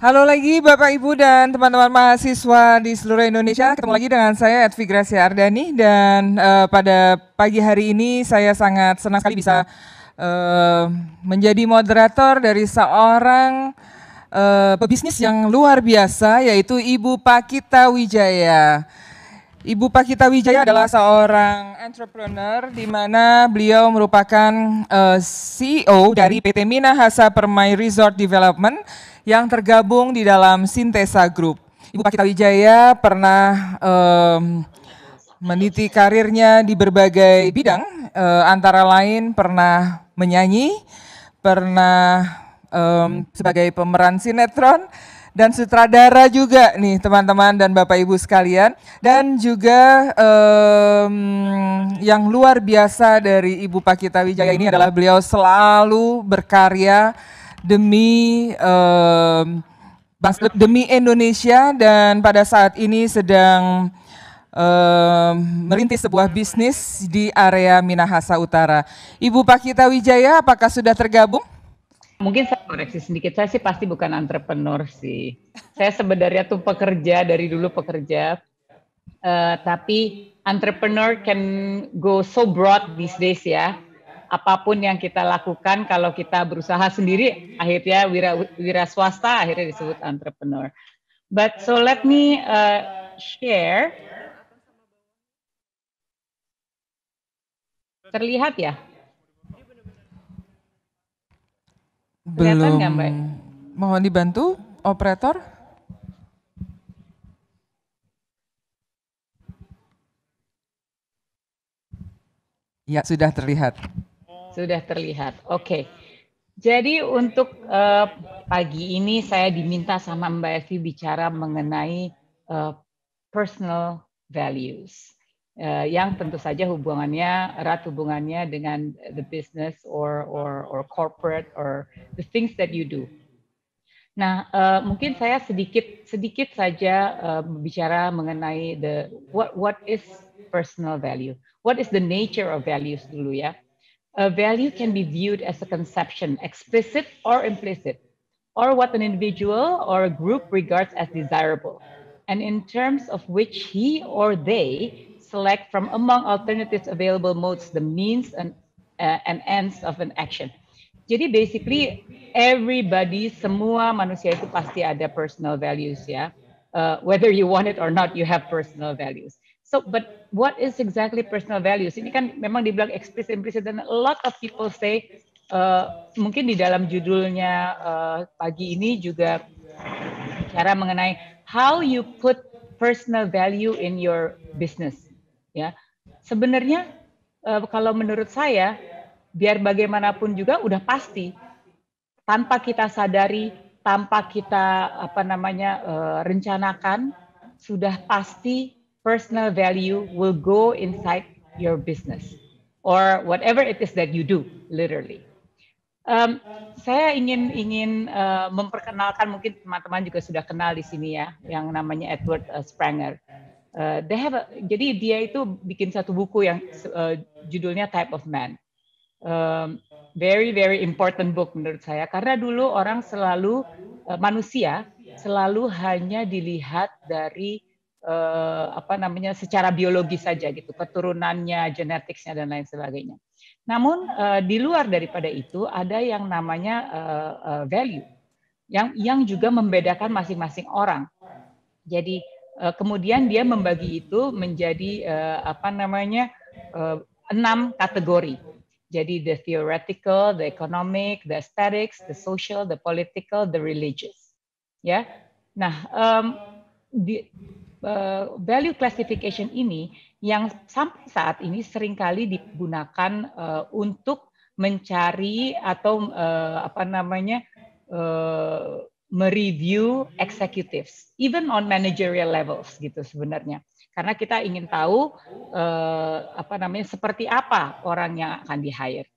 Halo lagi Bapak Ibu dan teman-teman mahasiswa di seluruh Indonesia. Ketemu lagi dengan saya Edvi Gracia Ardani dan pada pagi hari ini saya sangat senang sekali bisa menjadi moderator dari seorang pebisnis yang luar biasa yaitu Ibu Pakita Wijaya. Ibu Pakita Wijaya adalah seorang entrepreneur di mana beliau merupakan CEO dari PT Minahasa Permai Resort Development yang tergabung di dalam Sintesa Group. Ibu Pakita Wijaya pernah meniti karirnya di berbagai bidang, antara lain pernah menyanyi, pernah sebagai pemeran sinetron, dan sutradara juga nih teman-teman dan Bapak Ibu sekalian. Dan juga yang luar biasa dari Ibu Pakita Wijaya ini adalah beliau selalu berkarya demi demi Indonesia dan pada saat ini sedang merintis sebuah bisnis di area Minahasa Utara. Ibu Pakita Wijaya, apakah sudah tergabung? Mungkin saya koreksi sedikit, saya sih pasti bukan entrepreneur sih. Saya sebenarnya tuh pekerja, dari dulu pekerja. Tapi entrepreneur can go so broad these days ya. Apapun yang kita lakukan, kalau kita berusaha sendiri, akhirnya wira swasta, akhirnya disebut entrepreneur. But so let me share. Terlihat ya? Belum. Mohon dibantu, operator. Ya, sudah terlihat. Sudah terlihat, oke. Jadi untuk pagi ini saya diminta sama Mbak Evi bicara mengenai personal values. Yang tentu saja erat hubungannya dengan the business or corporate or the things that you do. Nah, mungkin saya sedikit saja bicara mengenai what is personal value, what is the nature of values dulu ya. A value can be viewed as a conception, explicit or implicit, or what an individual or a group regards as desirable, and in terms of which he or they select from among alternatives available modes the means and ends of an action. Jadi basically everybody, semua manusia itu pasti ada personal values ya. Whether you want it or not, you have personal values. So, but what is exactly personal values? Ini kan memang dibilang explicit, dan a lot of people say, mungkin di dalam judulnya pagi ini juga bicara mengenai how you put personal value in your business. Ya, sebenarnya kalau menurut saya, biar bagaimanapun juga udah pasti, tanpa kita sadari, tanpa kita rencanakan, sudah pasti personal value will go inside your business or whatever it is that you do, literally. Saya ingin memperkenalkan, mungkin teman-teman juga sudah kenal di sini ya, yang namanya Edward Spranger. Jadi dia itu bikin satu buku yang judulnya Type of Man. Very very important book menurut saya, karena dulu orang manusia selalu hanya dilihat dari secara biologis saja gitu, keturunannya, genetiknya dan lain sebagainya. Namun di luar daripada itu ada yang namanya value yang juga membedakan masing-masing orang. Jadi kemudian dia membagi itu menjadi 6 kategori. Jadi the theoretical, the economic, the aesthetics, the social, the political, the religious. Ya. Nah, value classification ini yang sampai saat ini seringkali digunakan untuk mencari atau mereview executives, even on managerial levels gitu sebenarnya. Karena kita ingin tahu seperti apa orang yang akan di-hire.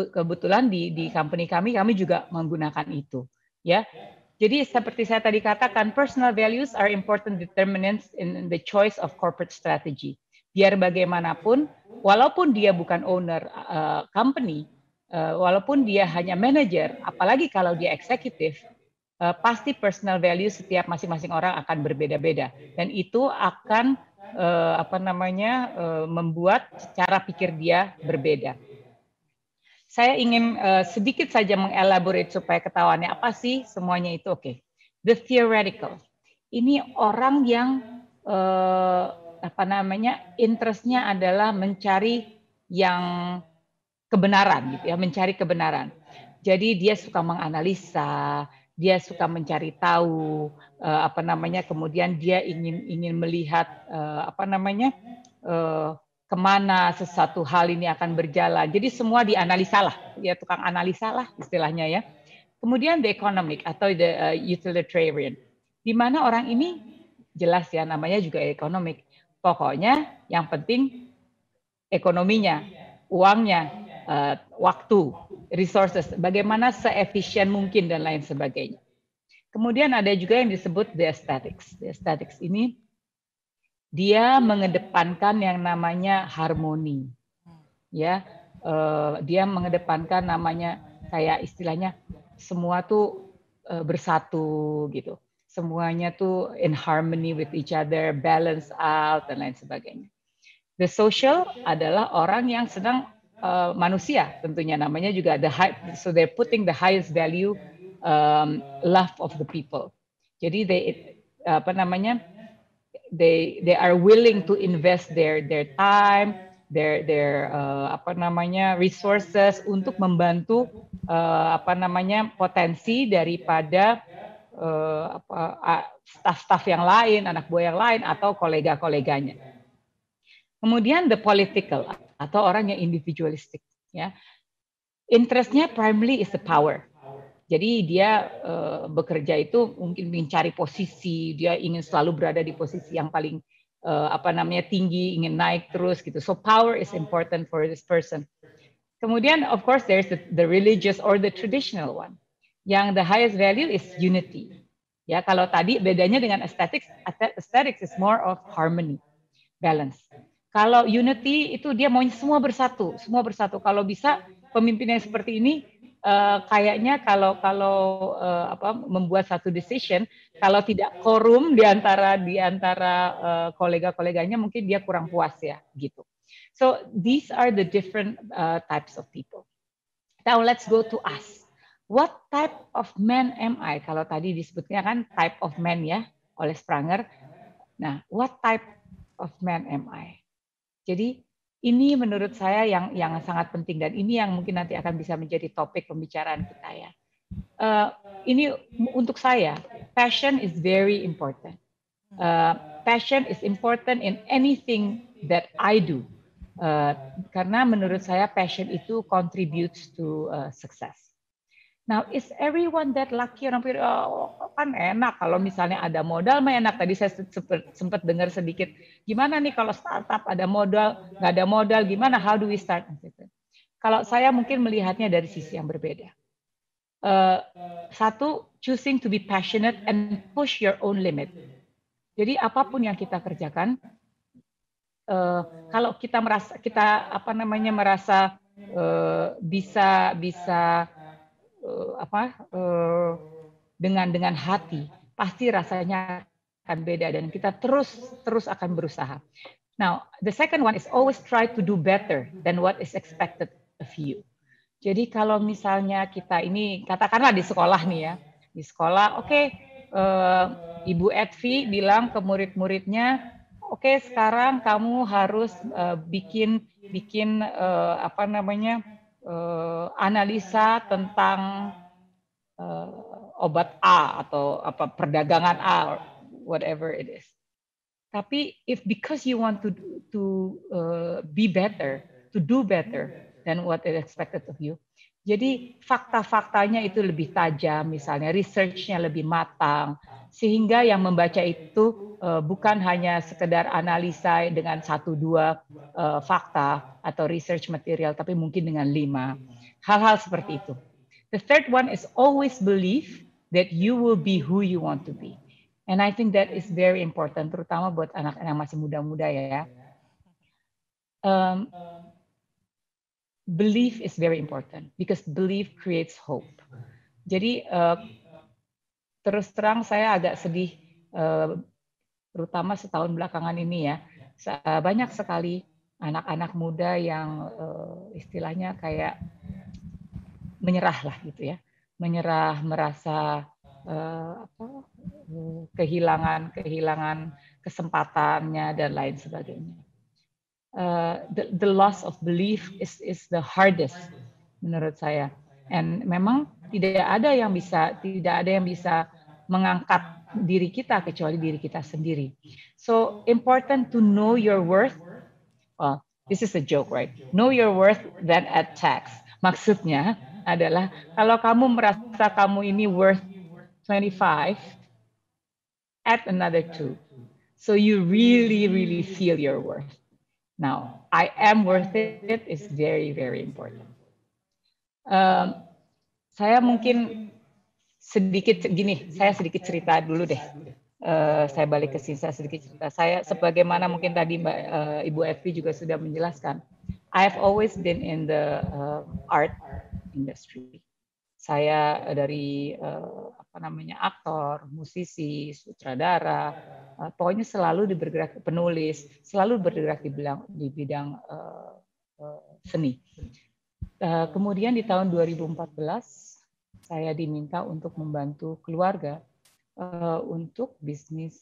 Kebetulan di company kami juga menggunakan itu, ya. Jadi seperti saya tadi katakan, personal values are important determinants in the choice of corporate strategy. Biar bagaimanapun, walaupun dia bukan owner company, walaupun dia hanya manajer, apalagi kalau dia eksekutif, pasti personal value setiap masing-masing orang akan berbeda-beda, dan itu akan membuat cara pikir dia berbeda. Saya ingin sedikit saja mengelaborate supaya ketahuannya apa sih semuanya itu. Oke. The theoretical. Ini orang yang interestnya adalah mencari yang kebenaran gitu ya, mencari kebenaran. Jadi dia suka menganalisa, dia suka mencari tahu, kemudian dia ingin melihat kemana sesuatu hal ini akan berjalan. Jadi semua dianalisa lah, ya tukang analisa lah istilahnya ya. Kemudian the economic atau the utilitarian, di mana orang ini jelas ya namanya juga economic. Pokoknya yang penting ekonominya, uangnya, waktu, resources, bagaimana seefisien mungkin dan lain sebagainya. Kemudian ada juga yang disebut the aesthetics. The aesthetics ini dia mengedepankan yang namanya harmoni, ya. Dia mengedepankan namanya kayak istilahnya semua tuh bersatu gitu, semuanya tuh in harmony with each other, balance out dan lain sebagainya. The social adalah orang yang sedang manusia, tentunya namanya juga so they're putting the highest value, love of the people. Jadi they are willing to invest their time, their resources untuk membantu potensi daripada staff-staff yang lain, anak buah yang lain atau kolega-koleganya. Kemudian the political atau orang yang individualistic, ya. Interestnya primarily is the power. Jadi dia bekerja itu mungkin mencari posisi, dia ingin selalu berada di posisi yang paling tinggi, ingin naik terus gitu. So power is important for this person. Kemudian of course there's the religious or the traditional one. Yang the highest value is unity. Ya, kalau tadi bedanya dengan aesthetics is more of harmony, balance. Kalau unity itu dia maunya semua bersatu. Kalau bisa pemimpin yang seperti ini kayaknya kalau membuat satu decision, kalau tidak quorum di antara kolega-koleganya mungkin dia kurang puas ya gitu. So these are the different types of people. Now let's go to us. What type of man am I? Kalau tadi disebutnya kan type of man ya oleh Spranger. Nah, what type of man am I? Jadi ini menurut saya yang sangat penting, dan ini yang mungkin nanti akan bisa menjadi topik pembicaraan kita ya. Ini untuk saya, passion is very important. Passion is important in anything that I do. Karena menurut saya passion itu contributes to success. Now, is everyone that lucky? Orang pikir, kan enak kalau misalnya ada modal, mah enak. Tadi saya sempat dengar sedikit, gimana nih kalau startup ada modal, nggak ada modal, gimana? How do we start? Kalau saya mungkin melihatnya dari sisi yang berbeda. Satu, choosing to be passionate and push your own limit. Jadi apapun yang kita kerjakan, kalau kita merasa bisa dengan hati, pasti rasanya akan beda dan kita terus akan berusaha. Now, the second one is always try to do better than what is expected of you. Jadi kalau misalnya kita ini katakanlah di sekolah nih ya, di sekolah, Ibu Edvi bilang ke murid-muridnya, sekarang kamu harus bikin analisa tentang obat A atau perdagangan A, or whatever it is. Tapi because you want to be better, to do better than what is expected of you, jadi fakta-faktanya itu lebih tajam, misalnya research-nya lebih matang, sehingga yang membaca itu bukan hanya sekedar analisa dengan 1-2 fakta atau research material, tapi mungkin dengan 5. Hal-hal seperti itu. The third one is always believe that you will be who you want to be. And I think that is very important, terutama buat anak-anak yang masih muda-muda ya. Belief is very important because belief creates hope. Jadi terus terang saya agak sedih, terutama setahun belakangan ini ya. Banyak sekali anak-anak muda yang istilahnya kayak menyerah lah gitu ya, menyerah, merasa kehilangan kesempatannya dan lain sebagainya. The loss of belief is the hardest menurut saya. And memang tidak ada yang bisa mengangkat diri kita kecuali diri kita sendiri. So important to know your worth. Well, this is a joke, right? Know your worth, then add tax. Maksudnya adalah kalau kamu merasa kamu ini worth 25, add another 2. So you really, really feel your worth. Now, I am worth it is very, very important. Saya mungkin sedikit cerita dulu deh. Saya balik ke sini, saya sedikit cerita. Saya sebagaimana mungkin tadi Ibu Evi juga sudah menjelaskan, I have always been in the art industry. Saya dari aktor, musisi, sutradara, pokoknya selalu bergerak, penulis, selalu bergerak di bidang seni. Kemudian di tahun 2014 saya diminta untuk membantu keluarga untuk bisnis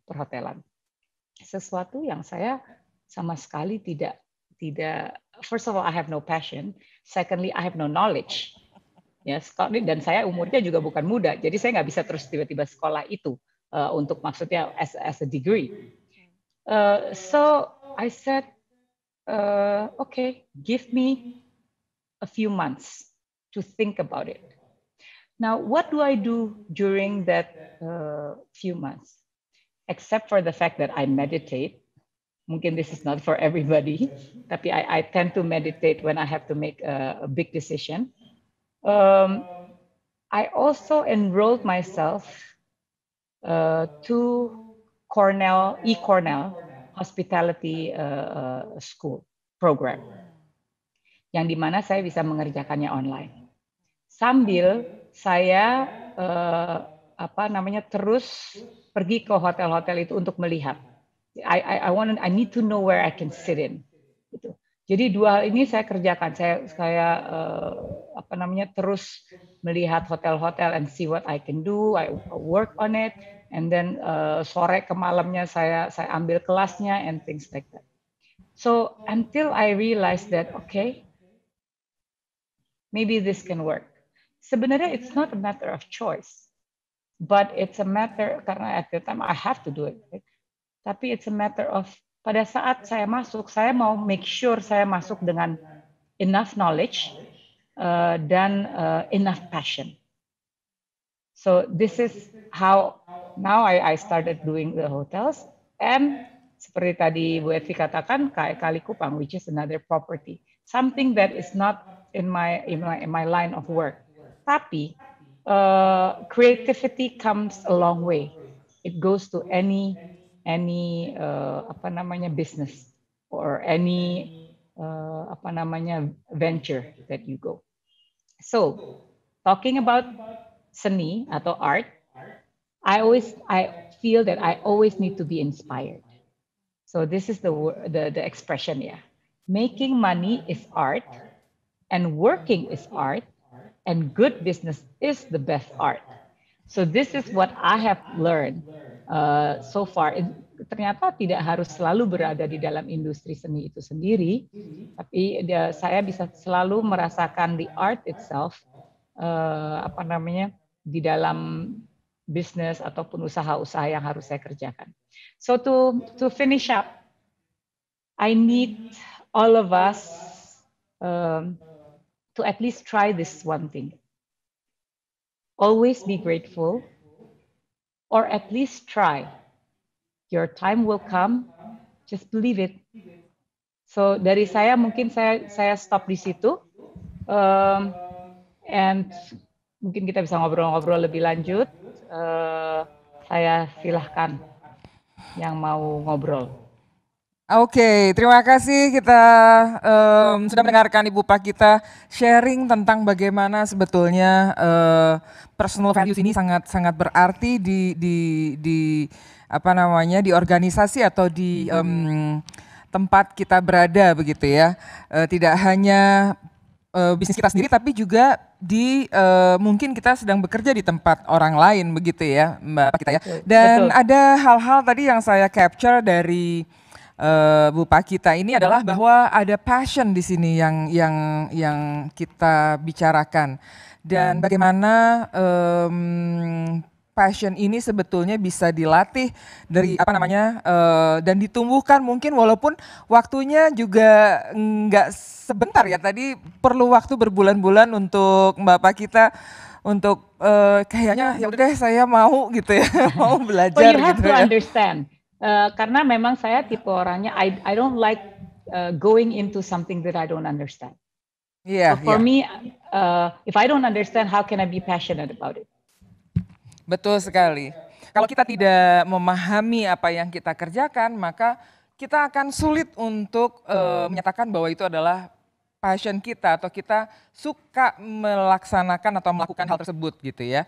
perhotelan. Sesuatu yang saya sama sekali tidak. First of all, I have no passion. Secondly, I have no knowledge. Ya, dan saya umurnya juga bukan muda, jadi saya nggak bisa terus tiba-tiba sekolah itu untuk maksudnya as a degree. So I said, okay, give me a few months to think about it. Now, what do I do during that few months? Except for the fact that I meditate. Mungkin this is not for everybody, tapi I tend to meditate when I have to make a big decision. I also enrolled myself to Cornell Hospitality School program, yang dimana saya bisa mengerjakannya online. Sambil saya terus pergi ke hotel-hotel itu untuk melihat. I need to know where I can sit in. Gitu. Jadi dua hal ini saya kerjakan. Saya terus melihat hotel-hotel and see what I can do. I work on it, and then sore ke malamnya saya ambil kelasnya and things like that. So until I realized that okay, maybe this can work. Sebenarnya it's not a matter of choice, but it's a matter karena at the time I have to do it. Right? Tapi it's a matter of pada saat saya masuk, saya mau make sure saya masuk dengan enough knowledge dan enough passion. So this is how now I started doing the hotels, and seperti tadi Bu Evi katakan, Kali Kupang, which is another property, something that is not in my line of work. Tapi creativity comes a long way. It goes to any business or any venture that you go. So talking about seni atau art, I feel that I always need to be inspired. So this is the expression, yeah. Making money is art, and working is art, and good business is the best art. So this is what I have learned so far. Ternyata tidak harus selalu berada di dalam industri seni itu sendiri, tapi saya bisa selalu merasakan the art itself, di dalam bisnis ataupun usaha-usaha yang harus saya kerjakan. So to finish up, I need all of us to at least try this one thing. Always be grateful, or at least try. Your time will come, just believe it. So dari saya mungkin saya stop di situ, and mungkin kita bisa ngobrol-ngobrol lebih lanjut. Saya silahkan yang mau ngobrol. Oke, terima kasih kita sudah mendengarkan Ibu Pak kita sharing tentang bagaimana sebetulnya personal values ini sangat sangat berarti di apa namanya di organisasi atau di tempat kita berada begitu ya. Tidak hanya bisnis kita sendiri tapi juga di mungkin kita sedang bekerja di tempat orang lain begitu ya Mbak Pak kita ya. Dan Betul. ada hal-hal tadi yang saya capture dari Bu Pak kita ini adalah bahwa ada passion di sini yang kita bicarakan dan bagaimana passion ini sebetulnya bisa dilatih dari apa namanya dan ditumbuhkan mungkin walaupun waktunya juga nggak sebentar ya tadi perlu waktu berbulan-bulan untuk Mbak Pak kita untuk kayaknya ya udah deh saya mau gitu ya mau belajar Well, you have gitu to ya. understand. Karena memang saya tipe orangnya, I don't like going into something that I don't understand. Iya, So for iya. me, if I don't understand, how can I be passionate about it? Betul sekali. Kalau kita tidak memahami apa yang kita kerjakan, maka kita akan sulit untuk menyatakan bahwa itu adalah passion kita atau kita suka melaksanakan atau melakukan hal tersebut gitu ya.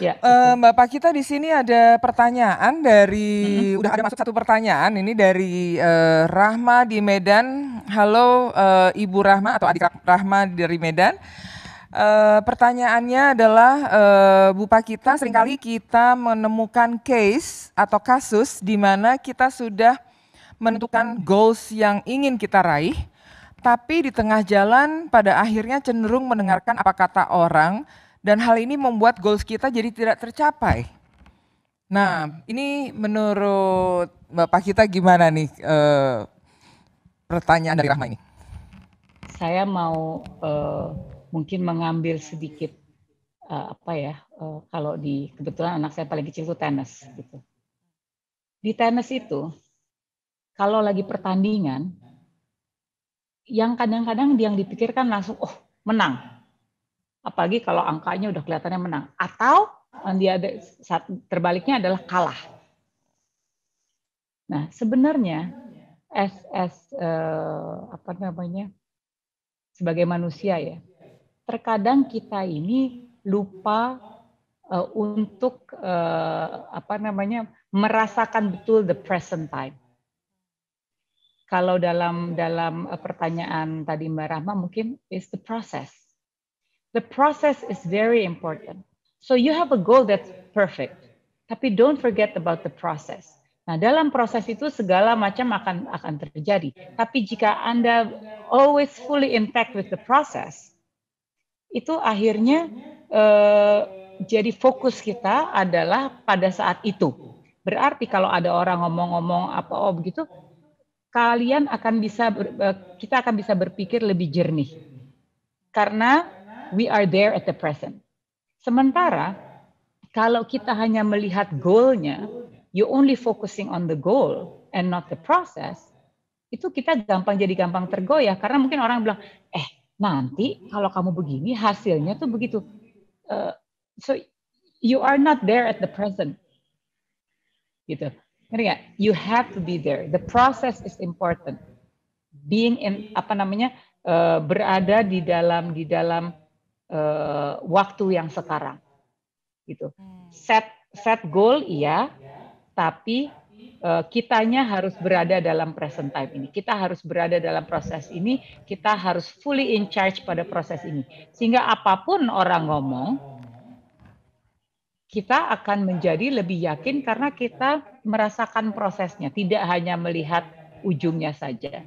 Ya, betul. Mbak Pak kita di sini ada pertanyaan dari udah ada masuk satu pertanyaan ini dari Rahma di Medan. Halo Ibu Rahma atau adik Rahma dari Medan. Pertanyaannya adalah Bu Pak kita seringkali kita menemukan case atau kasus di mana kita sudah menentukan goals yang ingin kita raih, tapi di tengah jalan pada akhirnya cenderung mendengarkan apa kata orang dan hal ini membuat goals kita jadi tidak tercapai. Nah, ini menurut Bapak kita gimana nih pertanyaan dari Rahma ini? Saya mau mungkin mengambil sedikit kalau di kebetulan anak saya paling kecil itu tenis gitu. Di tenis itu kalau lagi pertandingan yang kadang-kadang yang dipikirkan langsung menang. Apalagi kalau angkanya udah kelihatannya menang atau dia terbaliknya adalah kalah. Nah, sebenarnya sebagai manusia ya, terkadang kita ini lupa untuk merasakan betul the present time. Kalau dalam pertanyaan tadi Mbak Rahma mungkin is the process. The process is very important. So you have a goal that's perfect, tapi don't forget about the process. Nah, dalam proses itu segala macam akan terjadi. Tapi jika Anda always fully intact with the process, itu akhirnya jadi fokus kita adalah pada saat itu. Berarti kalau ada orang ngomong-ngomong begitu, kita akan bisa berpikir lebih jernih. Karena we are there at the present. Sementara kalau kita hanya melihat goalnya, you only focusing on the goal and not the process, itu kita gampang tergoyah karena mungkin orang bilang, nanti kalau kamu begini hasilnya tuh begitu. So you are not there at the present, gitu. Ngerti nggak? You have to be there. The process is important. Being in berada di dalam waktu yang sekarang, gitu. Set goal iya, tapi kitanya harus berada dalam present time ini. Kita harus berada dalam proses ini. Kita harus fully in charge pada proses ini. Sehingga apapun orang ngomong, kita akan menjadi lebih yakin karena kita merasakan prosesnya, tidak hanya melihat ujungnya saja.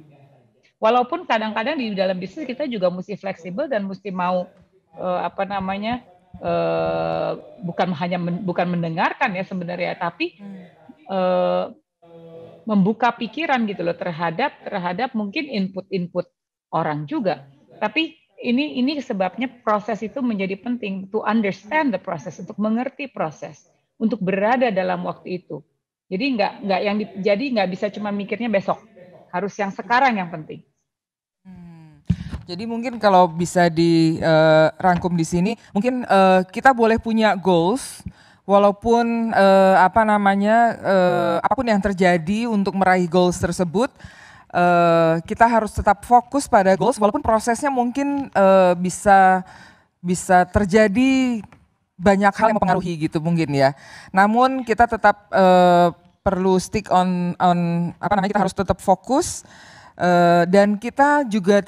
Walaupun kadang-kadang di dalam bisnis kita juga mesti fleksibel dan mesti mau bukan mendengarkan ya sebenarnya, tapi membuka pikiran gitu loh terhadap mungkin input orang juga. Tapi ini sebabnya proses itu menjadi penting, to understand the process, untuk mengerti proses, untuk berada dalam waktu itu. Jadi nggak bisa cuma mikirnya besok, harus yang sekarang yang penting. Jadi mungkin kalau bisa dirangkum di sini, mungkin kita boleh punya goals, walaupun apapun yang terjadi untuk meraih goals tersebut, kita harus tetap fokus pada goals walaupun prosesnya mungkin bisa terjadi banyak hal yang mempengaruhi gitu mungkin ya. Namun kita tetap perlu stick on apa namanya, kita harus tetap fokus dan kita juga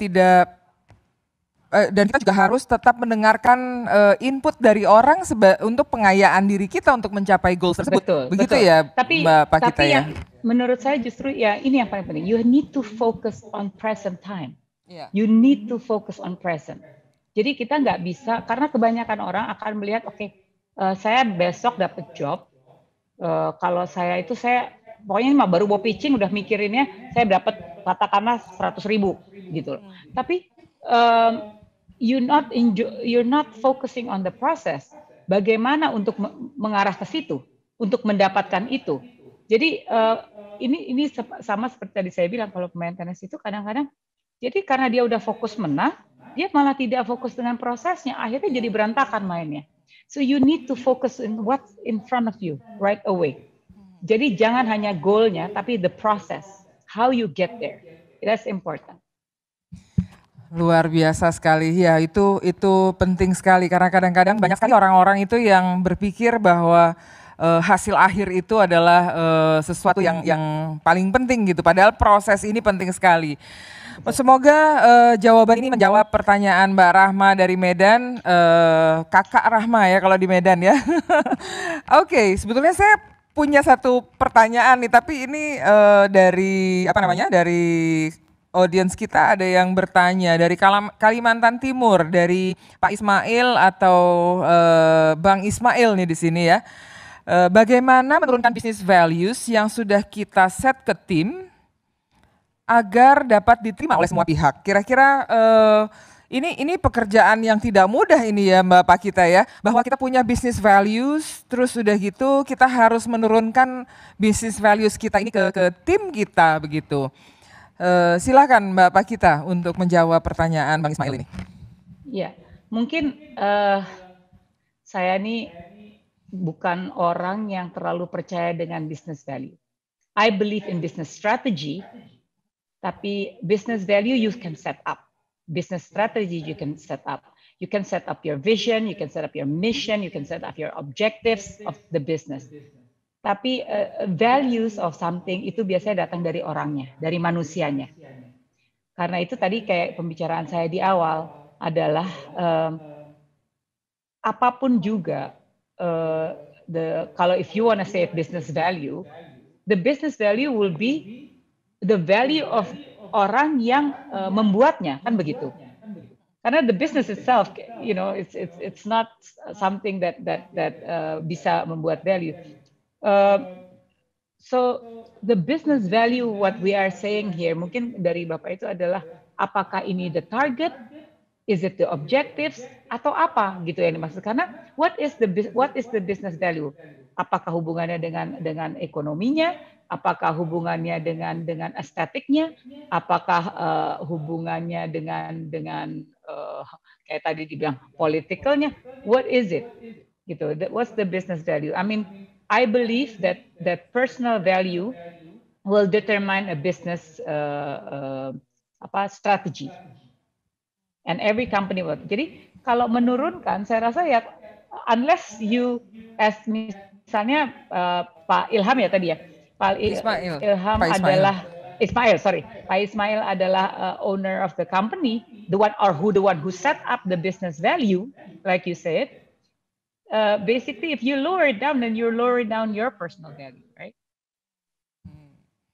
harus tetap mendengarkan input dari orang untuk pengayaan diri kita untuk mencapai goals tersebut. Begitu betul. ya, tapi Mbak Kita ya. Menurut saya justru ya ini yang paling penting. You need to focus on present time. Yeah. You need to focus on present. Jadi kita nggak bisa, karena kebanyakan orang akan melihat, saya besok dapat job. Kalau saya pokoknya baru mau pitching udah mikirinnya saya dapat katakanlah 100.000 gitu. Tapi you're not focusing on the process. Bagaimana untuk mengarah ke situ, untuk mendapatkan itu. Jadi ini sama seperti tadi saya bilang, kalau pemain tenis itu kadang-kadang, jadi karena dia udah fokus menang, dia malah tidak fokus dengan prosesnya, akhirnya jadi berantakan mainnya. So you need to focus in what's in front of you right away. Jadi jangan hanya goalnya, tapi the process, how you get there, that's important. Luar biasa sekali ya, itu penting sekali karena kadang-kadang banyak sekali orang-orang itu yang berpikir bahwa hasil akhir itu adalah sesuatu yang paling penting gitu, padahal proses ini penting sekali. Semoga jawaban ini menjawab pertanyaan Mbak Rahma dari Medan, Kakak Rahma ya kalau di Medan ya. Oke, sebetulnya saya punya satu pertanyaan nih, tapi ini dari audiens kita ada yang bertanya dari Kalimantan Timur, dari Pak Ismail atau Bang Ismail nih di sini ya. Bagaimana menurunkan business values yang sudah kita set ke tim agar dapat diterima oleh semua pihak? Kira-kira ini pekerjaan yang tidak mudah ini ya Mbak Pak Kita ya, bahwa kita punya business values, terus udah gitu kita harus menurunkan business values kita ini ke tim kita begitu. Silakan Mbak Pak Kita untuk menjawab pertanyaan Bang Ismail ini. Ya, mungkin saya nih bukan orang yang terlalu percaya dengan business value. I believe in business strategy, tapi business value you can set up. Business strategy you can set up. You can set up your vision, you can set up your mission, you can set up your objectives of the business. Tapi values of something itu biasanya datang dari orangnya, dari manusianya. Karena itu tadi kayak pembicaraan saya di awal adalah apapun juga, kalau if you want to say business value, the business value will be the value of orang yang membuatnya, kan begitu. Karena the business itself, it's not something that bisa membuat value. So the business value, what we are saying here, mungkin dari Bapak itu adalah apakah ini the target, is it the objectives, atau apa gitu yang dimaksud? Karena what is the business value? Apakah hubungannya dengan ekonominya? Apakah hubungannya dengan estetiknya? Apakah hubungannya dengan kayak tadi dibilang politicalnya? What is it? Gitu. What's the business value? I mean, I believe that personal value will determine a business strategy, and every company will. Jadi kalau menurunkan, saya rasa ya, unless you, as misalnya Pak Ilham ya tadi ya, Pak Ilham adalah Pak Ismail adalah owner of the company, the one who set up the business value, like you said. Basically, if you lower it down, then you're lowering down your personal value, right?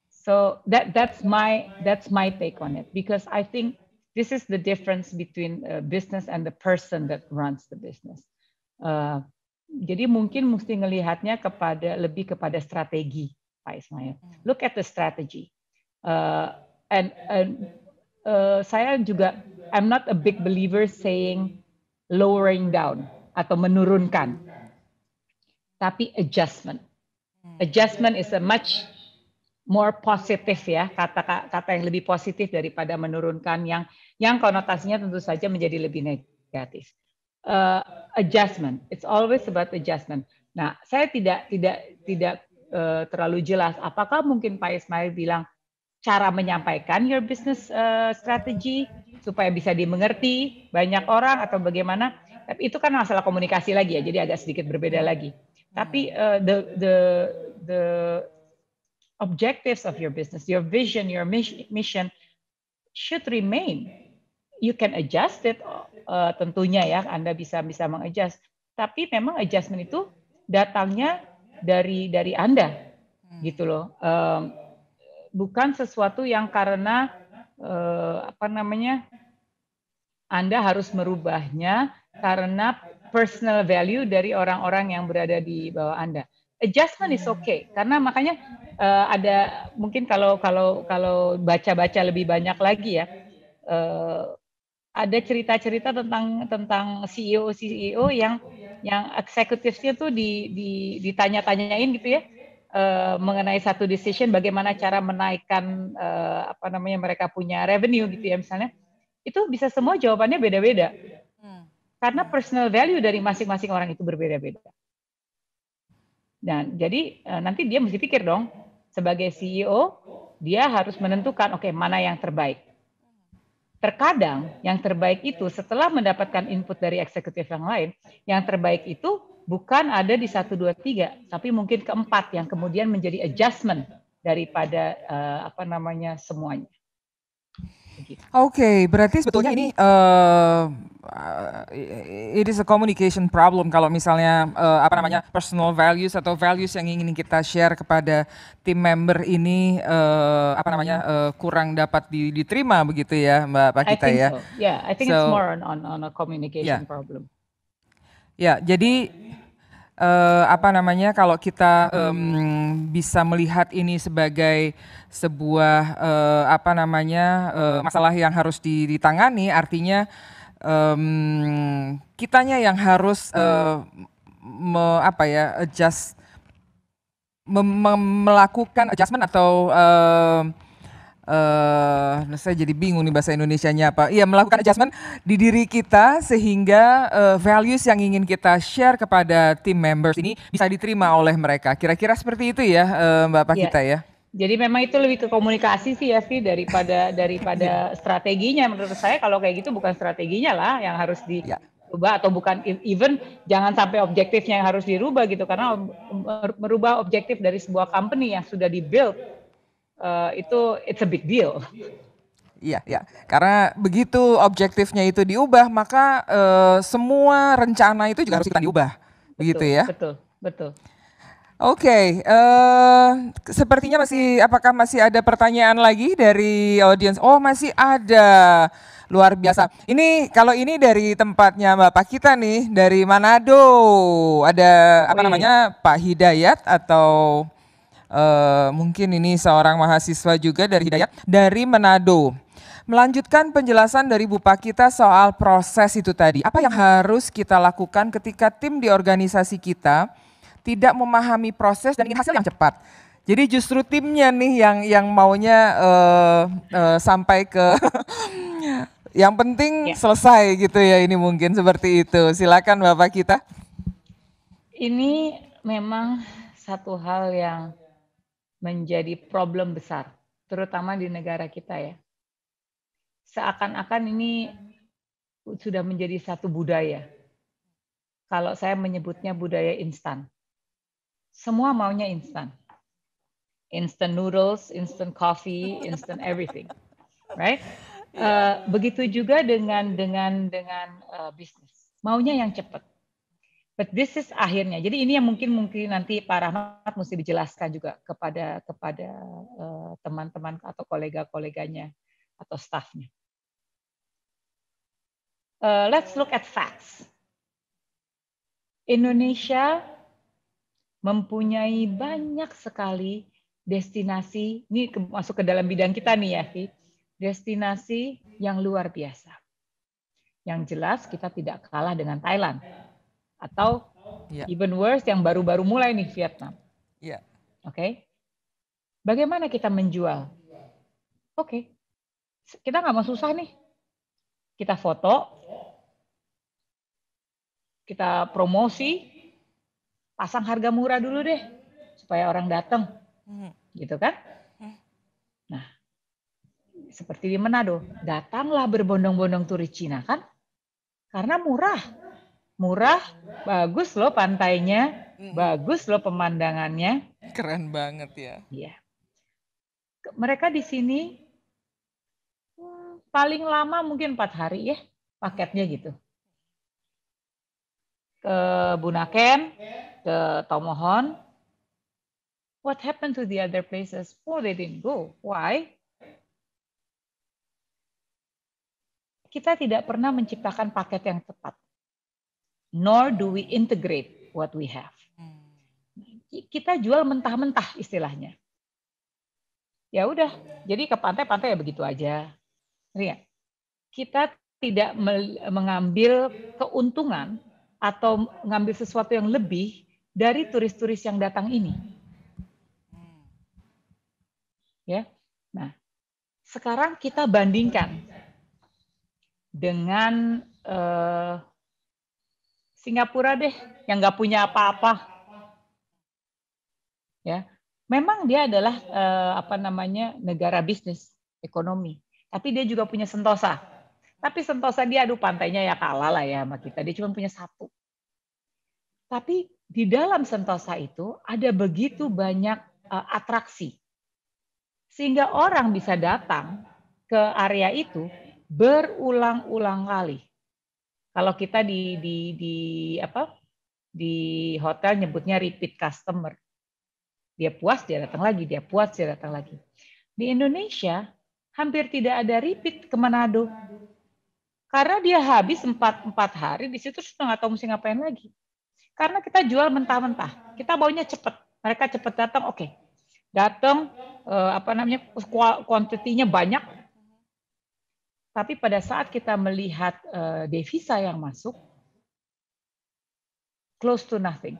So that's my take on it, because I think this is the difference between business and the person that runs the business. Jadi mungkin mesti ngelihatnya lebih kepada strategi, Pak Ismail. Look at the strategy. Saya juga, I'm not a big believer saying lowering down atau menurunkan, tapi adjustment. Adjustment is a much more positive ya, kata yang lebih positif daripada menurunkan yang konotasinya tentu saja menjadi lebih negatif. Adjustment, it's always about adjustment. Nah, saya tidak terlalu jelas apakah mungkin Pak Ismail bilang cara menyampaikan your business strategy supaya bisa dimengerti banyak orang atau bagaimana. Tapi itu kan masalah komunikasi lagi ya, jadi agak sedikit berbeda lagi. Tapi the objectives of your business, your vision, your mission should remain. You can adjust it, tentunya ya, Anda bisa mengadjust. Tapi memang adjustment itu datangnya dari Anda, gitu loh. Bukan sesuatu yang karena Anda harus merubahnya karena personal value dari orang-orang yang berada di bawah Anda. Adjustment is okay, karena makanya ada mungkin kalau baca-baca lebih banyak lagi ya, ada cerita-cerita tentang CEO yang eksekutifnya tuh ditanya-tanyain gitu ya, mengenai satu decision bagaimana cara menaikkan mereka punya revenue gitu ya misalnya, itu bisa semua jawabannya beda-beda karena personal value dari masing-masing orang itu berbeda-beda. Dan jadi nanti dia mesti pikir dong, sebagai CEO dia harus menentukan oke, mana yang terbaik. Terkadang yang terbaik itu setelah mendapatkan input dari eksekutif yang lain, yang terbaik itu bukan ada di 1, 2, 3, tapi mungkin keempat yang kemudian menjadi adjustment daripada semuanya. Oke, berarti sebetulnya ini it is a communication problem kalau misalnya personal values atau values yang ingin kita share kepada tim member ini kurang dapat diterima begitu ya, Mbak Pakita ya. So. Yeah, I think it's more on a communication problem. Ya, jadi kalau kita bisa melihat ini sebagai sebuah masalah yang harus ditangani, artinya kitanya yang harus adjust, melakukan adjustment atau saya jadi bingung nih bahasa Indonesianya apa. Iya, melakukan adjustment di diri kita sehingga values yang ingin kita share kepada team members ini bisa diterima oleh mereka. Kira-kira seperti itu ya, Mbak Pakita ya. Jadi memang itu lebih ke komunikasi sih ya, daripada strateginya. Menurut saya kalau kayak gitu bukan strateginya lah yang harus dirubah, atau bukan even jangan sampai objektifnya yang harus dirubah gitu, karena merubah objektif dari sebuah company yang sudah di-build itu it's a big deal. Iya, ya. Karena begitu objektifnya itu diubah, maka semua rencana itu juga harus kita diubah, begitu ya? Betul. Oke, sepertinya apakah masih ada pertanyaan lagi dari audiens? Oh, masih ada. Luar biasa. Kalau ini dari tempatnya Mbak Pakita nih, dari Manado. Ada Pak Hidayat atau mungkin ini seorang mahasiswa juga dari Hidayat dari Manado. Melanjutkan penjelasan dari Bu Pakita soal proses itu tadi. Apa yang harus kita lakukan ketika tim di organisasi kita tidak memahami proses dan ingin hasil yang cepat? Jadi justru timnya nih yang maunya sampai ke yang penting selesai gitu ya, ini mungkin seperti itu. Silakan Bapak kita. Ini memang satu hal yang menjadi problem besar, terutama di negara kita ya. Seakan-akan ini sudah menjadi satu budaya. Kalau saya menyebutnya budaya instan. Semua maunya instan. Instant noodles, instant coffee, instant everything. Right? Begitu juga dengan bisnis. Maunya yang cepat. But this is akhirnya. Jadi ini yang mungkin nanti Pak Rahmat mesti dijelaskan juga kepada teman-teman atau kolega-koleganya atau staffnya. Let's look at facts. Indonesia mempunyai banyak sekali destinasi, ini masuk ke dalam bidang kita nih ya, destinasi yang luar biasa. Yang jelas kita tidak kalah dengan Thailand. Atau even worse yang baru-baru mulai nih, Vietnam. Oke. Bagaimana kita menjual? Oke. Kita nggak mau susah nih. Kita foto, kita promosi, pasang harga murah dulu deh supaya orang datang. Gitu kan? Nah, seperti di Manado, datanglah berbondong-bondong turis Cina kan? Karena murah, bagus loh pantainya, bagus loh pemandangannya. Keren banget ya. Iya. Mereka di sini paling lama mungkin 4 hari ya paketnya gitu. Ke Bunaken, ke Tomohon. What happened to the other places? Oh, they didn't go. Why? Kita tidak pernah menciptakan paket yang tepat. Nor do we integrate what we have. Kita jual mentah-mentah istilahnya. Ya udah, jadi ke pantai-pantai ya begitu aja. Kita tidak mengambil keuntungan atau mengambil sesuatu yang lebih dari turis-turis yang datang ini. Ya. Nah, sekarang kita bandingkan dengan Singapura deh, yang nggak punya apa-apa. Ya, memang dia adalah negara bisnis ekonomi, tapi dia juga punya Sentosa. Tapi Sentosa dia pantainya ya kalah lah ya sama kita. Dia cuma punya 1. Tapi di dalam Sentosa itu ada begitu banyak atraksi. Sehingga orang bisa datang ke area itu berulang-ulang kali. Kalau kita di hotel nyebutnya repeat customer. Dia puas, dia datang lagi, dia puas, dia datang lagi. Di Indonesia hampir tidak ada repeat ke Manado. Karena dia habis 4 hari di situ sudah nggak tahu mesti ngapain lagi. Karena kita jual mentah-mentah. Kita maunya cepat. Mereka cepat datang, oke. Datang kuantitinya banyak. Tapi pada saat kita melihat devisa yang masuk, close to nothing.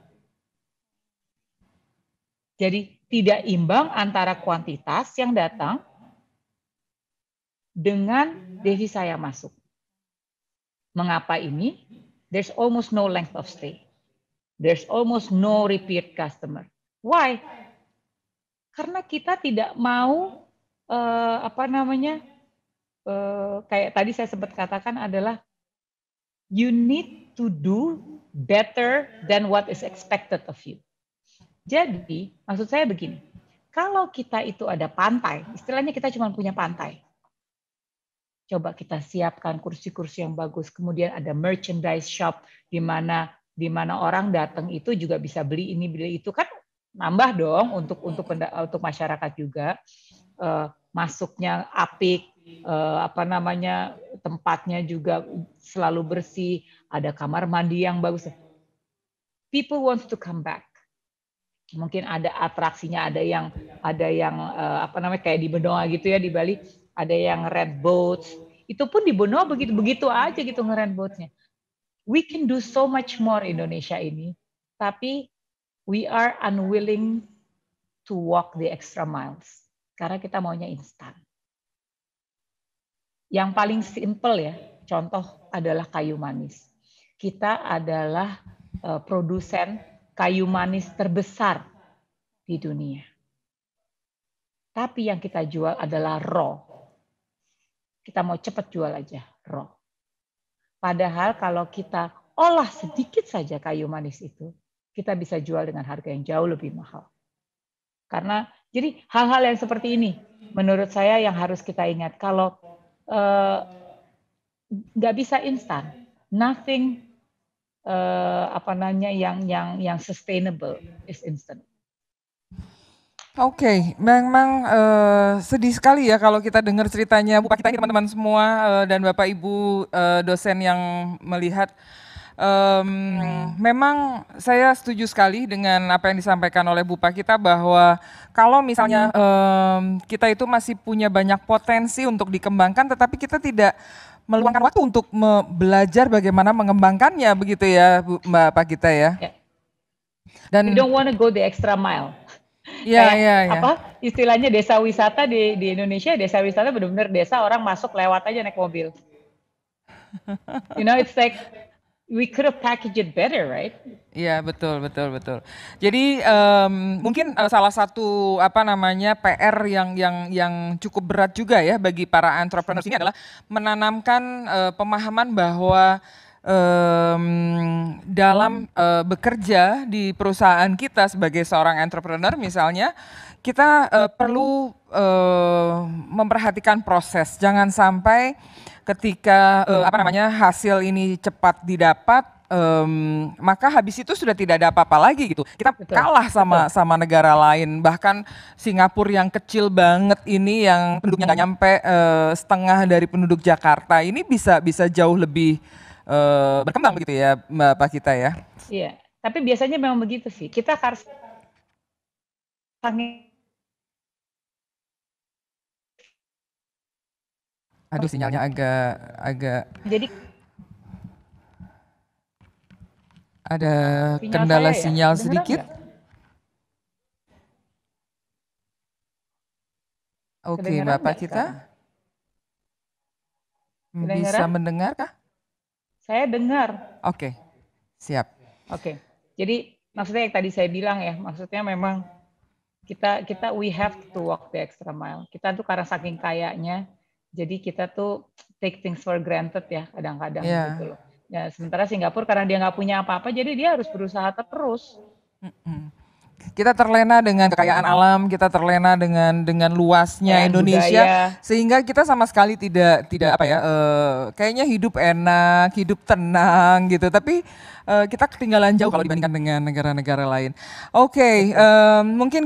Jadi tidak imbang antara kuantitas yang datang dengan devisa yang masuk. Mengapa ini? There's almost no length of stay. There's almost no repeat customer. Why? Karena kita tidak mau kayak tadi saya sempat katakan adalah you need to do better than what is expected of you. Jadi, maksud saya begini, kalau kita itu ada pantai, istilahnya kita cuma punya pantai. Coba kita siapkan kursi-kursi yang bagus, kemudian ada merchandise shop di mana orang datang itu juga bisa beli ini, beli itu, kan nambah dong untuk masyarakat juga. Masuknya apik, tempatnya juga selalu bersih, ada kamar mandi yang bagus. People want to come back. Mungkin ada atraksinya, ada yang kayak di Benoa gitu ya, di Bali ada yang red boats. Itu pun di Benoa begitu aja gitu nge-red boats-nya. We can do so much more Indonesia ini, tapi we are unwilling to walk the extra miles karena kita maunya instan. Yang paling simple ya, contoh adalah kayu manis. Kita adalah produsen kayu manis terbesar di dunia. Tapi yang kita jual adalah raw. Kita mau cepat jual aja, raw. Padahal kalau kita olah sedikit saja kayu manis itu, kita bisa jual dengan harga yang jauh lebih mahal. Karena jadi hal-hal yang seperti ini, menurut saya yang harus kita ingat. Kalau nggak bisa instan, nothing yang sustainable is instant. Oke, memang sedih sekali ya kalau kita dengar ceritanya Bu Pak kita ini teman-teman semua dan Bapak Ibu dosen yang melihat. Memang saya setuju sekali dengan apa yang disampaikan oleh Bu Pak kita bahwa kalau misalnya kita itu masih punya banyak potensi untuk dikembangkan, tetapi kita tidak meluangkan waktu untuk belajar bagaimana mengembangkannya, begitu ya Mbak Pak kita ya. Dan we don't want to go the extra mile. Istilahnya desa wisata di Indonesia, desa wisata benar-benar desa orang masuk lewat aja naik mobil. It's like we could have packaged it better, right? Iya, betul, betul, betul. Jadi mungkin salah satu apa namanya PR yang cukup berat juga ya bagi para entrepreneurs ini adalah menanamkan pemahaman bahwa dalam bekerja di perusahaan kita sebagai seorang entrepreneur misalnya, kita perlu memperhatikan proses. Jangan sampai ketika apa namanya hasil ini cepat didapat, maka habis itu sudah tidak ada apa-apa lagi gitu. Kita Betul, kalah sama negara lain. Bahkan Singapura yang kecil banget ini yang penduduknya nggak nyampe setengah dari penduduk Jakarta ini bisa jauh lebih berkembang begitu ya, Mbak kita ya. Iya, tapi biasanya memang begitu sih. Kita harus Aduh, sinyalnya agak jadi ada sinyal kendala saya ya, sinyal kedengeran sedikit. nggak? Oke, Kedengeran Bapak nggak kita bisa Kedengeran? mendengar kah? Saya dengar. Oke, siap. Oke, jadi maksudnya yang tadi saya bilang ya, maksudnya memang kita we have to walk the extra mile. Kita tuh karena saking kayanya, jadi kita tuh take things for granted ya kadang-kadang Iya. gitu loh. Ya sementara Singapura karena dia nggak punya apa-apa, jadi dia harus berusaha terus. Kita terlena dengan kekayaan alam, kita terlena dengan luasnya Kekayaan Indonesia, budaya. sehingga kita sama sekali tidak apa ya, kayaknya hidup enak, hidup tenang gitu. Tapi kita ketinggalan jauh kalau dibandingkan dengan negara-negara lain. Oke, mungkin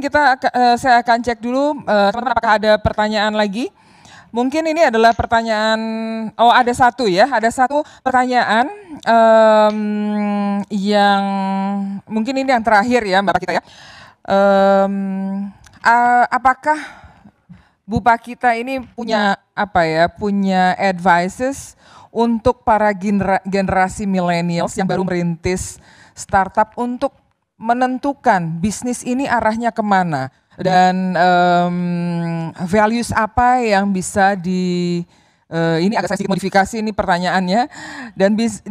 saya akan cek dulu, teman-teman apakah ada pertanyaan lagi? Mungkin ini adalah pertanyaan, oh ada satu ya, ada satu pertanyaan yang mungkin ini yang terakhir ya Mbak kita ya. Apakah Bu Pakita ini punya apa ya, punya advices untuk para generasi millennials yang baru merintis startup untuk menentukan bisnis ini arahnya kemana dan values apa yang bisa ini agak sedikit modifikasi ini pertanyaannya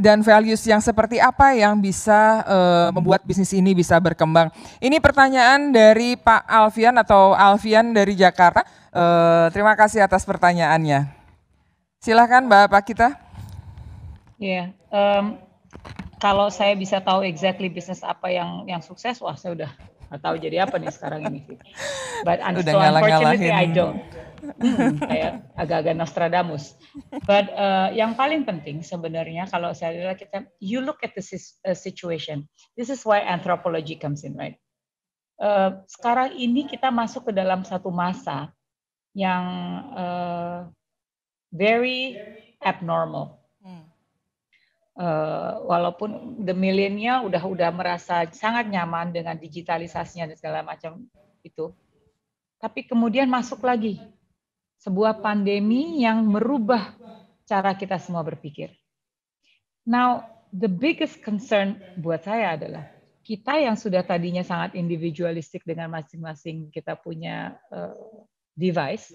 dan values yang seperti apa yang bisa membuat bisnis ini bisa berkembang. Ini pertanyaan dari Pak Alfian atau Alfian dari Jakarta. Terima kasih atas pertanyaannya. Silakan Mbak Pakita. Iya, kalau saya bisa tahu exactly bisnis apa yang sukses, wah saya udah nggak tahu jadi apa nih sekarang ini sih. But so unfortunately I don't. Kayak agak-agak Nostradamus. But yang paling penting sebenarnya kalau saya lihat you look at the situation. This is why anthropology comes in, right? Sekarang ini kita masuk ke dalam satu masa yang very abnormal. Walaupun the millennial udah merasa sangat nyaman dengan digitalisasinya dan segala macam itu, tapi kemudian masuk lagi sebuah pandemi yang merubah cara kita semua berpikir. Now, the biggest concern buat saya adalah kita yang sudah tadinya sangat individualistik dengan masing-masing kita punya device,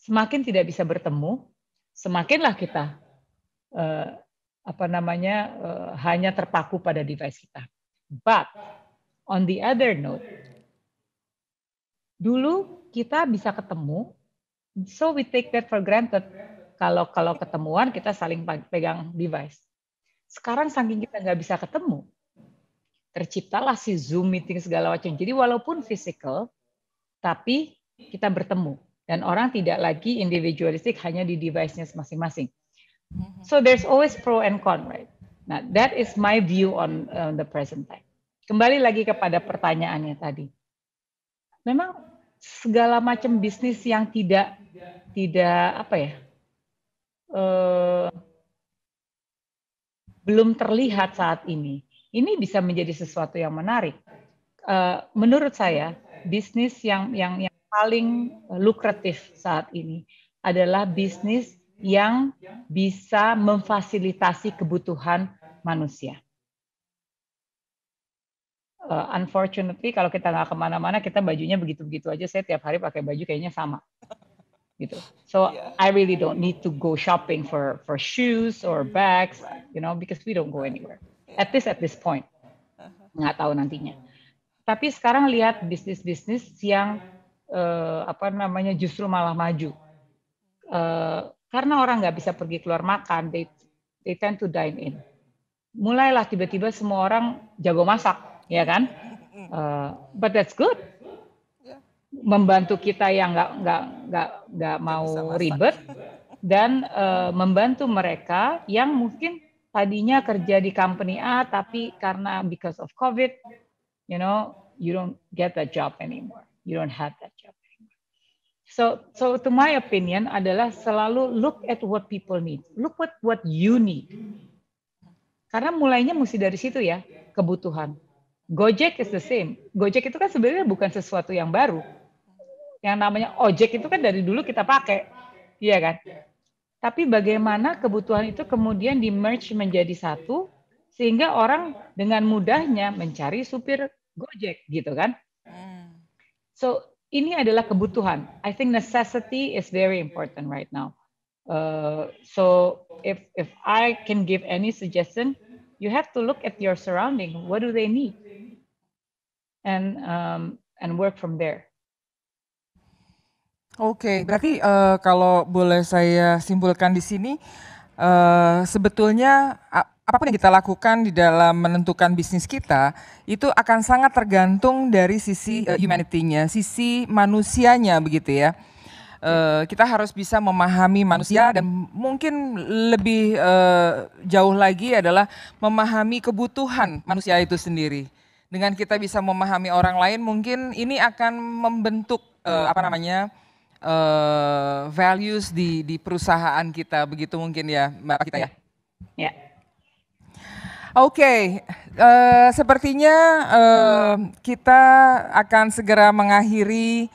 semakin tidak bisa bertemu, semakinlah kita hanya terpaku pada device kita. But on the other note, dulu kita bisa ketemu, so we take that for granted. Kalau ketemuan kita saling pegang device. Sekarang saking kita nggak bisa ketemu, terciptalah si Zoom meeting segala macam. Jadi walaupun physical, tapi kita bertemu dan orang tidak lagi individualistik hanya di device-nya masing-masing. So there's always pro and con, right? Nah, that is my view on the present time. Kembali lagi kepada pertanyaannya tadi. Memang segala macam bisnis yang tidak belum terlihat saat ini bisa menjadi sesuatu yang menarik. Menurut saya, bisnis yang paling lukratif saat ini adalah bisnis yang bisa memfasilitasi kebutuhan manusia. Unfortunately, kalau kita nggak kemana-mana, kita bajunya begitu-begitu aja. Saya tiap hari pakai baju kayaknya sama. gitu. So I really don't need to go shopping for shoes or bags, because we don't go anywhere. At least at this point, nggak tahu nantinya. Tapi sekarang lihat bisnis-bisnis yang justru malah maju. Karena orang nggak bisa pergi keluar makan, they tend to dine in. Mulailah tiba-tiba semua orang jago masak, ya kan? But that's good. Membantu kita yang nggak mau ribet dan membantu mereka yang mungkin tadinya kerja di company A tapi karena because of COVID, you don't get that job anymore. You don't have that job anymore. So to my opinion adalah selalu look at what people need. Look what you need. Karena mulainya mesti dari situ ya, kebutuhan. Gojek is the same. Gojek itu kan sebenarnya bukan sesuatu yang baru. Yang namanya ojek itu kan dari dulu kita pakai, iya kan? Tapi bagaimana kebutuhan itu kemudian di-merge menjadi satu, sehingga orang dengan mudahnya mencari supir Gojek, gitu kan? So, ini adalah kebutuhan. I think necessity is very important right now. So, if I can give any suggestion, you have to look at your surrounding. What do they need? And work from there. Oke, berarti kalau boleh saya simpulkan di sini, sebetulnya apapun yang kita lakukan di dalam menentukan bisnis kita, itu akan sangat tergantung dari sisi humanity-nya, sisi manusianya begitu ya. Kita harus bisa memahami manusia dan mungkin lebih jauh lagi adalah memahami kebutuhan manusia itu sendiri. Dengan kita bisa memahami orang lain, mungkin ini akan membentuk values di perusahaan kita, begitu mungkin ya Mbak Kita ya? Ya. Oke, sepertinya kita akan segera mengakhiri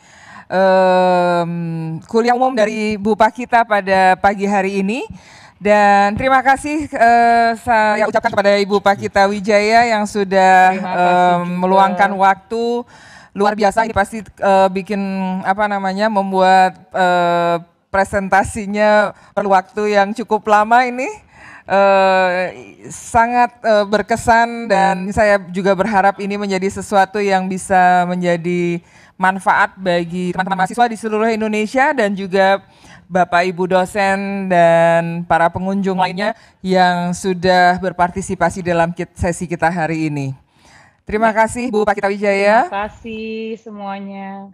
kuliah umum dari Bu Pakita pada pagi hari ini. Dan terima kasih saya ucapkan kepada Ibu Pakita Wijaya yang sudah meluangkan waktu. Luar biasa, ini pasti membuat presentasinya perlu waktu yang cukup lama ini. Sangat berkesan dan saya juga berharap ini menjadi sesuatu yang bisa menjadi manfaat bagi teman-teman mahasiswa di seluruh Indonesia dan juga Bapak Ibu dosen dan para pengunjung lainnya yang sudah berpartisipasi dalam sesi kita hari ini. Terima kasih Bu Pakita Wijaya. Terima kasih semuanya.